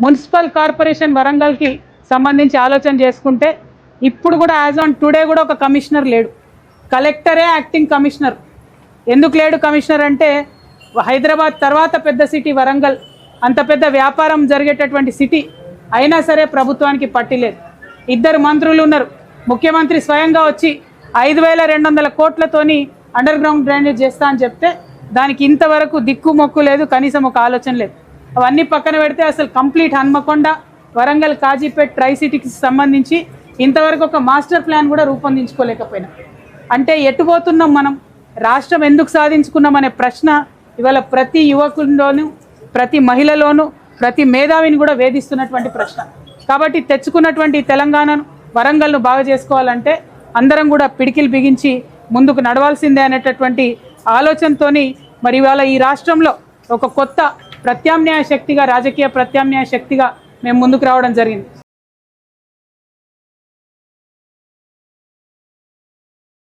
Municipal corporation వరంగల్కి సంబంధించి ఆలోచన చేసుకుంటే ఇప్పుడు కూడా యాజ్ ఆన్ టుడే కూడా ఒక కమిషనర్ లేడు. కలెక్టరే యాక్టింగ్ కమిషనర్. ఎందుకు లేడు కమిషనర్ అంటే హైదరాబాద్ తర్వాత పెద్ద సిటీ వరంగల్, అంత పెద్ద వ్యాపారం జరిగేటటువంటి సిటీ అయినా సరే ప్రభుత్వానికి పట్టిలేదు. 2 మంత్రులు ఉన్నారు. ముఖ్యమంత్రి స్వయంగా వచ్చి 5,200 కోట్లతోని అండర్ గ్రౌండ్ డ్రైనేజ్ చేస్తా అని చెప్తే దానికి ఇంతవరకు దిక్కు మొక్కు లేదు, కనీసం ఒక ఆలోచన లేదు. అవన్నీ పక్కన పెడితే అసలు కంప్లీట్ హన్మకొండ వరంగల్ కాజీపేట్ ట్రై సిటీకి సంబంధించి ఇంతవరకు ఒక మాస్టర్ ప్లాన్ కూడా రూపొందించుకోలేకపోయినా. అంటే ఎటుపోతున్నాం మనం, రాష్ట్రం ఎందుకు సాధించుకున్నాం అనే ప్రశ్న ఇవాళ ప్రతి యువకుల్లోనూ, ప్రతి మహిళలోనూ, ప్రతి మేధావిని కూడా వేధిస్తున్నటువంటి ప్రశ్న. కాబట్టి తెచ్చుకున్నటువంటి తెలంగాణను, వరంగల్ను బాగా చేసుకోవాలంటే అందరం కూడా పిడికిలు బిగించి ముందుకు నడవాల్సిందే అనేటటువంటి ఆలోచనతోని మరి ఇవాళ ఈ రాష్ట్రంలో ఒక కొత్త ప్రత్యామ్నాయ శక్తిగా, రాజకీయ ప్రత్యామ్నాయ శక్తిగా మేము ముందుకు రావడం జరిగింది.